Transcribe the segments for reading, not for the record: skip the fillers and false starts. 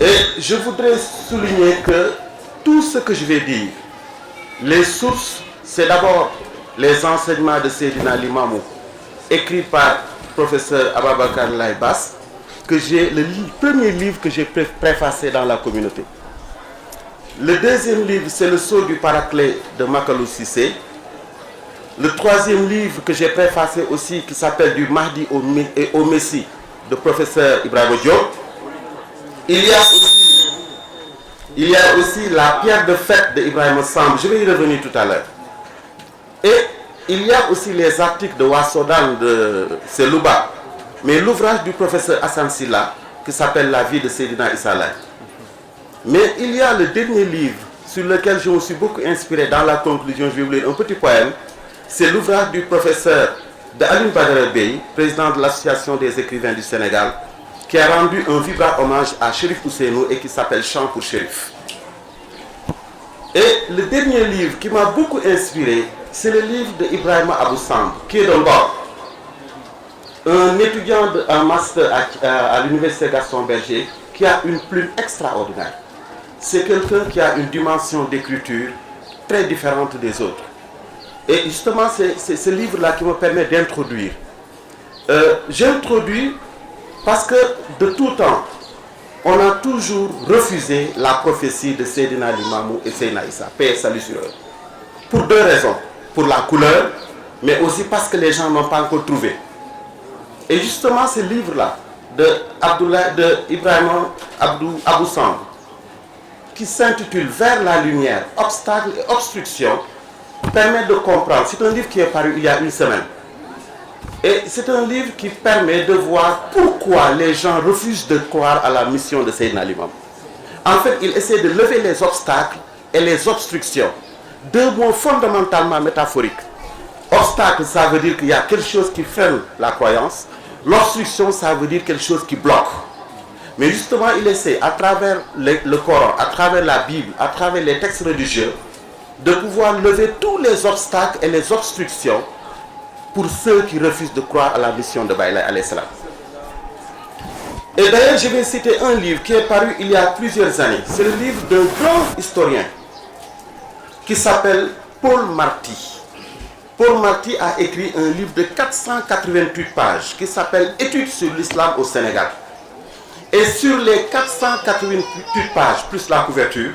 Et je voudrais souligner que tout ce que je vais dire, les sources, c'est d'abord les enseignements de Seydina Limamou, écrits par professeur Ababakar Laïbas, que j'ai le premier livre que j'ai préfacé dans la communauté. Le deuxième livre, c'est le Sceau du Paraclet de Makalou Cissé. Le troisième livre que j'ai préfacé aussi, qui s'appelle Du Mahdi au Messie, de professeur Ibrahim Diop. Il y a aussi La Pierre de fête de Ibrahim Samb. Je vais y revenir tout à l'heure. Et il y a aussi les articles de Wassodan de Selouba, mais l'ouvrage du professeur Hassan Silla, qui s'appelle La vie de Seydina Issa Laye. Mais il y a le dernier livre sur lequel je me suis beaucoup inspiré dans la conclusion. Je vais vous lire un petit poème. C'est l'ouvrage du professeur Alioune Badara Bey, président de l'Association des écrivains du Sénégal, qui a rendu un vibrant hommage à Chérif Ousseynou et qui s'appelle Chant pour Chérif. Et le dernier livre qui m'a beaucoup inspiré, c'est le livre de Ibrahima Abou Samb, qui est d'un bord. Un étudiant en master à l'université Gaston Berger, qui a une plume extraordinaire. C'est quelqu'un qui a une dimension d'écriture très différente des autres. Et justement, c'est ce livre-là qui me permet d'introduire. J'introduis parce que de tout temps, on a toujours refusé la prophétie de Seydina Limamou et Seydina Issa, paix et salut sur eux. Pour deux raisons. Pour la couleur, mais aussi parce que les gens n'ont pas encore trouvé. Et justement, ce livre-là, de Ibrahima Abou Samb, qui s'intitule Vers la lumière, obstacles et obstructions, permet de comprendre. C'est un livre qui est paru il y a une semaine. Et c'est un livre qui permet de voir pourquoi les gens refusent de croire à la mission de Seydina Limamou. En fait, il essaie de lever les obstacles et les obstructions. Deux mots fondamentalement métaphoriques. Obstacle, ça veut dire qu'il y a quelque chose qui freine la croyance. L'obstruction, ça veut dire quelque chose qui bloque. Mais justement, il essaie, à travers le Coran, à travers la Bible, à travers les textes religieux, de pouvoir lever tous les obstacles et les obstructions pour ceux qui refusent de croire à la mission de Baye Laye alayhi salam. Et d'ailleurs, je vais citer un livre qui est paru il y a plusieurs années. C'est le livre d'un grand historien qui s'appelle Paul Marty. Paul Marty a écrit un livre de 488 pages qui s'appelle Études sur l'islam au Sénégal. Et sur les 488 pages, plus la couverture,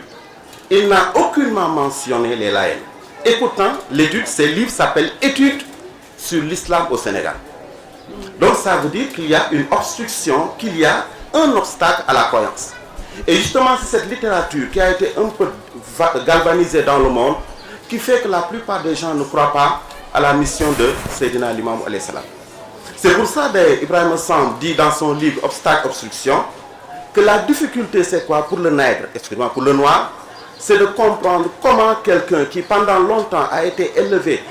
il n'a aucunement mentionné les laïcs. Et pourtant, l'étude, ce livre s'appelle Études sur l'islam au Sénégal. Donc ça veut dire qu'il y a une obstruction, qu'il y a un obstacle à la croyance. Et justement, c'est cette littérature qui a été un peu galvanisée dans le monde qui fait que la plupart des gens ne croient pas à la mission de Seydina Limamou alayhi salam. C'est pour ça qu'Ibrahim Samb dit dans son livre Obstacle, Obstruction que la difficulté c'est quoi pour le nègre, excusez-moi, pour le noir, c'est de comprendre comment quelqu'un qui pendant longtemps a été élevé,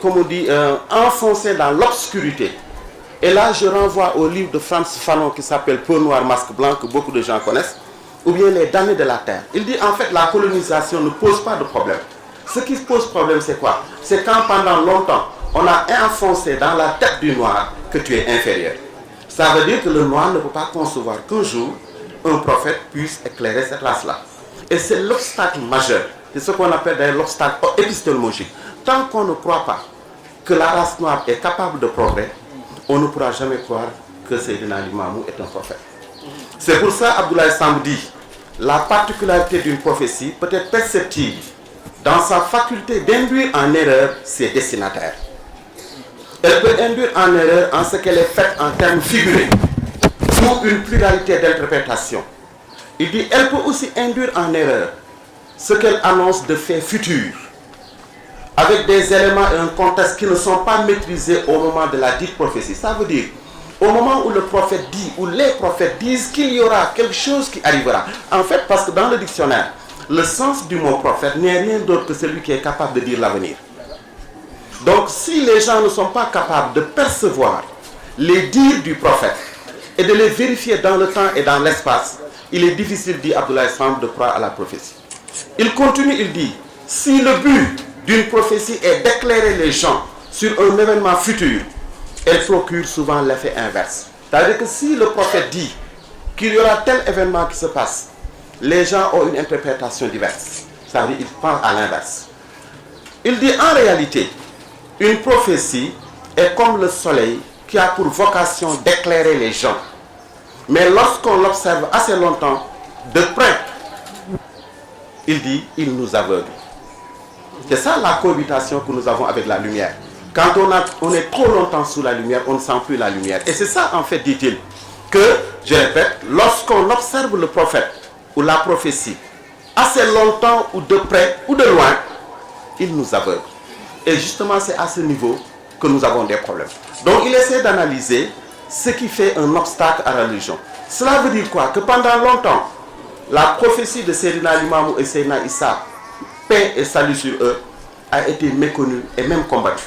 comme on dit, enfoncé dans l'obscurité. Et là je renvoie au livre de Frantz Fanon qui s'appelle Peau noire, masque blanc, que beaucoup de gens connaissent, ou bien Les damnés de la terre. Il dit en fait la colonisation ne pose pas de problème. Ce qui pose problème c'est quoi? C'est quand pendant longtemps on a enfoncé dans la tête du noir que tu es inférieur. Ça veut dire que le noir ne peut pas concevoir qu'un jour un prophète puisse éclairer cette race-là. Et c'est l'obstacle majeur. C'est ce qu'on appelle l'obstacle épistémologique. Tant qu'on ne croit pas que la race noire est capable de progrès, on ne pourra jamais croire que Seydina Limamou est un prophète. C'est pour ça Abdoulaye Samb dit la particularité d'une prophétie peut être perceptible dans sa faculté d'induire en erreur ses destinataires. Elle peut induire en erreur en ce qu'elle est faite en termes figurés ou une pluralité d'interprétations. Il dit elle peut aussi induire en erreur ce qu'elle annonce de faits futurs avec des éléments et un contexte qui ne sont pas maîtrisés au moment de la dite prophétie. Ça veut dire au moment où le prophète dit, ou les prophètes disent qu'il y aura quelque chose qui arrivera. En fait, parce que dans le dictionnaire, le sens du mot prophète n'est rien d'autre que celui qui est capable de dire l'avenir. Donc si les gens ne sont pas capables de percevoir les dires du prophète et de les vérifier dans le temps et dans l'espace, il est difficile, dit Abdoulaye Samb, de croire à la prophétie. Il continue, il dit, si le but d'une prophétie est d'éclairer les gens sur un événement futur, elle procure souvent l'effet inverse. C'est-à-dire que si le prophète dit qu'il y aura tel événement qui se passe, les gens ont une interprétation diverse. Ça veut dire qu'ils pensent à l'inverse. Il dit en réalité, une prophétie est comme le soleil qui a pour vocation d'éclairer les gens. Mais lorsqu'on l'observe assez longtemps, de près, il dit, il nous aveugle. C'est ça la cohabitation que nous avons avec la lumière. Quand on est trop longtemps sous la lumière, on ne sent plus la lumière. Et c'est ça, en fait, dit-il, que, je répète, lorsqu'on observe le prophète ou la prophétie, assez longtemps ou de près ou de loin, il nous aveugle. Et justement, c'est à ce niveau que nous avons des problèmes. Donc, il essaie d'analyser ce qui fait un obstacle à la religion. Cela veut dire quoi? Que pendant longtemps, la prophétie de Seydina Limamou et Seydina Issa, paix et salut sur eux, a été méconnue et même combattue.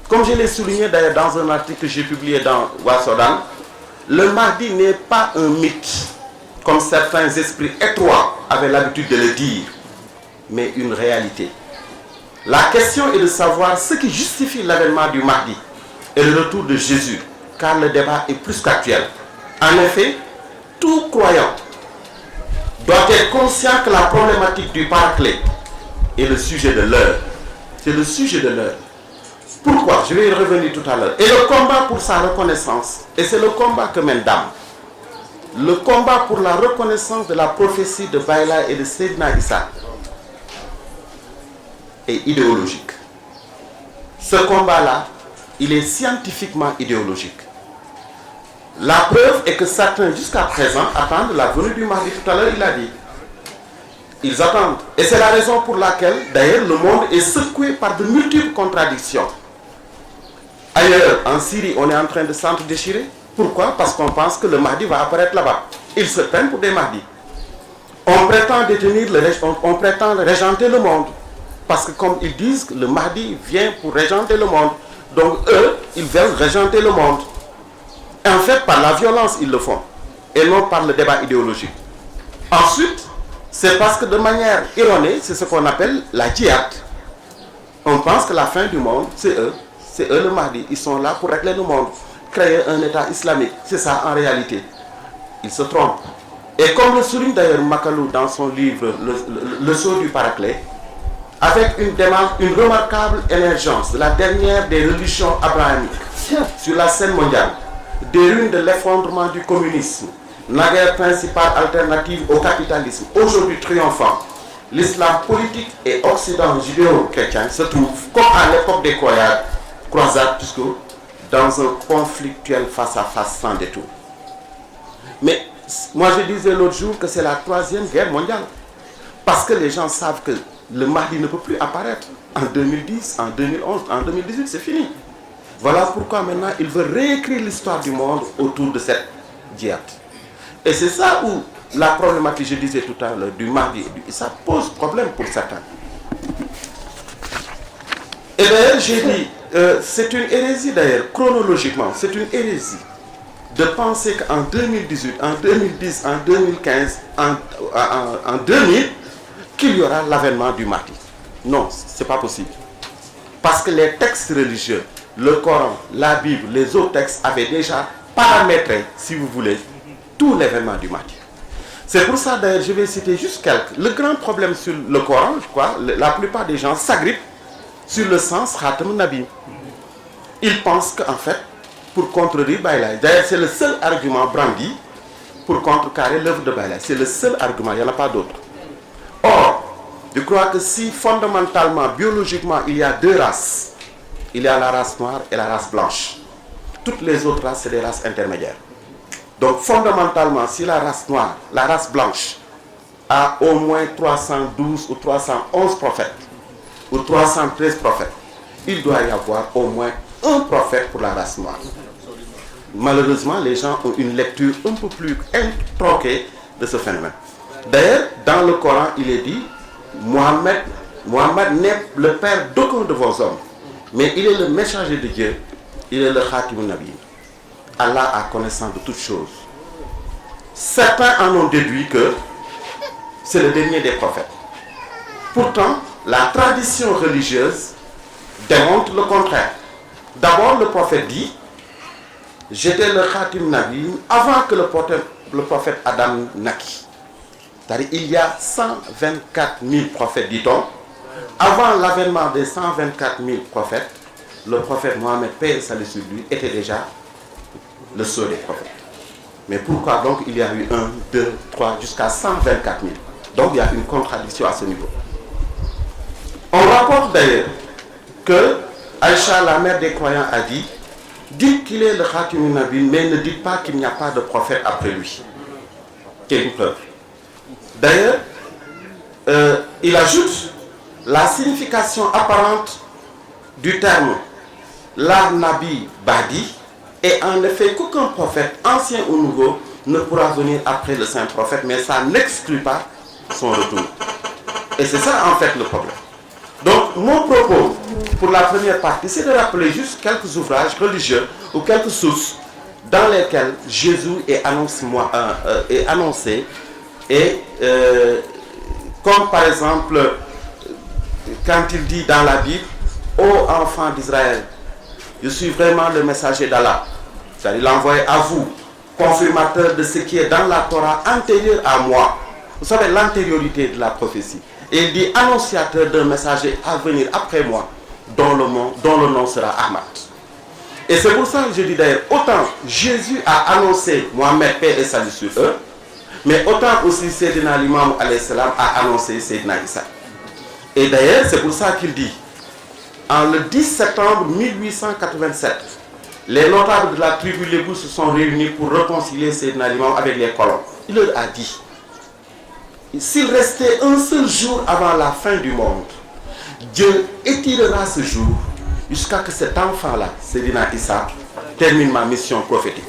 Comme je l'ai souligné d'ailleurs dans un article que j'ai publié dans Wassodan, le Mahdi n'est pas un mythe, comme certains esprits étroits avaient l'habitude de le dire, mais une réalité. La question est de savoir ce qui justifie l'avènement du Mahdi et le retour de Jésus, car le débat est plus qu'actuel. En effet, tout croyant doit être conscient que la problématique du Paraclet est le sujet de l'heure. C'est le sujet de l'heure. Pourquoi? Je vais y revenir tout à l'heure. Et le combat pour sa reconnaissance, et c'est le combat que mène Dame, le combat pour la reconnaissance de la prophétie de Baïla et de Seydina Issa est idéologique. Ce combat-là, il est scientifiquement idéologique. La preuve est que certains, jusqu'à présent, attendent la venue du Mahdi. Tout à l'heure, il a dit. Ils attendent. Et c'est la raison pour laquelle, d'ailleurs, le monde est secoué par de multiples contradictions. Ailleurs, en Syrie, on est en train de s'entre-déchirer. Pourquoi? Parce qu'on pense que le Mahdi va apparaître là-bas. Ils se prennent pour des Mahdis. On prétend on prétend régenter le monde. Parce que comme ils disent, le Mahdi vient pour régenter le monde. Donc eux, ils veulent régenter le monde. Et en fait, par la violence, ils le font. Et non par le débat idéologique. Ensuite, c'est parce que de manière erronée, c'est ce qu'on appelle la djihad. On pense que la fin du monde, c'est eux. C'est eux le Mahdi. Ils sont là pour régler le monde. Créer un État islamique. C'est ça en réalité. Ils se trompent. Et comme le souligne d'ailleurs Makalou dans son livre Le Sceau du Paraclet, avec une remarquable émergence de la dernière des religions abrahamiques sur la scène mondiale, des ruines de l'effondrement du communisme, naguère principale alternative au capitalisme, aujourd'hui triomphant, l'islam politique et occident judéo-chrétien se trouvent, comme à l'époque des croisades, dans un conflictuel face-à-face sans détour. Mais moi je disais l'autre jour que c'est la 3e guerre mondiale. Parce que les gens savent que le Mahdi ne peut plus apparaître en 2010, en 2011, en 2018, c'est fini. Voilà pourquoi maintenant il veut réécrire l'histoire du monde autour de cette djihad. Et c'est ça où la problématique, je disais tout à l'heure, du Mahdi, ça pose problème pour certains. Et d'ailleurs, j'ai dit, c'est une hérésie d'ailleurs, chronologiquement, c'est une hérésie de penser qu'en 2018, en 2010, en 2015, en 2000, qu'il y aura l'avènement du Mahdi. Non, ce n'est pas possible. Parce que les textes religieux, le Coran, la Bible, les autres textes avaient déjà paramétré, si vous voulez, tout l'événement du Mahdi. C'est pour ça d'ailleurs, je vais citer juste quelques. Le grand problème sur le Coran, je crois, la plupart des gens s'agrippent sur le sens Khatam Nabi. Ils pensent qu'en fait, pour contredire Baïla, d'ailleurs c'est le seul argument brandi pour contrecarrer l'œuvre de Baïla. C'est le seul argument, il n'y en a pas d'autre. Or, je crois que si fondamentalement, biologiquement, il y a deux races, il y a la race noire et la race blanche. Toutes les autres races, c'est des races intermédiaires. Donc fondamentalement, si la race noire, la race blanche, a au moins 312 ou 311 prophètes, ou 313 prophètes, il doit y avoir au moins un prophète pour la race noire. Malheureusement, les gens ont une lecture un peu plus introquée de ce phénomène. D'ailleurs, dans le Coran, il est dit, Mohammed n'est le père d'aucun de vos hommes, mais il est le messager de Dieu, il est le Khatim Nabi. Allah a connaissance de toutes choses. Certains en ont déduit que c'est le dernier des prophètes. Pourtant, la tradition religieuse démontre le contraire. D'abord, le prophète dit, j'étais le Khatim Nabi avant que le prophète Adam naquit. C'est-à-dire il y a 124 000 prophètes, dit-on. Avant l'avènement des 124 000 prophètes, le prophète Mohammed, paix et salut sur lui, était déjà le seul des prophètes. Mais pourquoi donc il y a eu 1, 2, 3, jusqu'à 124 000? Donc il y a une contradiction à ce niveau. On rapporte d'ailleurs que Aïcha, la mère des croyants, a dit: dites qu'il est le Khatimun Nabi, mais ne dites pas qu'il n'y a pas de prophète après lui. Quelle une preuve. D'ailleurs, il ajoute la signification apparente du terme la Nabi Badi est en effet qu'aucun prophète, ancien ou nouveau, ne pourra venir après le saint prophète, mais ça n'exclut pas son retour. Et c'est ça en fait le problème. Donc mon propos pour la première partie, c'est de rappeler juste quelques ouvrages religieux ou quelques sources dans lesquelles Jésus est annoncé et comme par exemple quand il dit dans la Bible: ô enfants d'Israël, je suis vraiment le messager d'Allah, c'est-à-dire l'envoyé à vous, confirmateur de ce qui est dans la Torah antérieur à moi. Vous savez l'antériorité de la prophétie. Et il dit annonciateur d'un messager à venir après moi, dont le nom sera Ahmad. Et c'est pour ça que je dis d'ailleurs, autant Jésus a annoncé Mohammed, paix et salut sur eux, mais autant aussi Sayyidina l'imam alayhi salam a annoncé Sayyidina Isa. Et d'ailleurs, c'est pour ça qu'il dit, en le 10 septembre 1887, les notables de la tribu Lébou se sont réunis pour réconcilier Sayyidina l'imam avec les colons. Il leur a dit: s'il restait un seul jour avant la fin du monde, Dieu étirera ce jour jusqu'à ce que cet enfant-là, Sayyidina Isa, termine ma mission prophétique.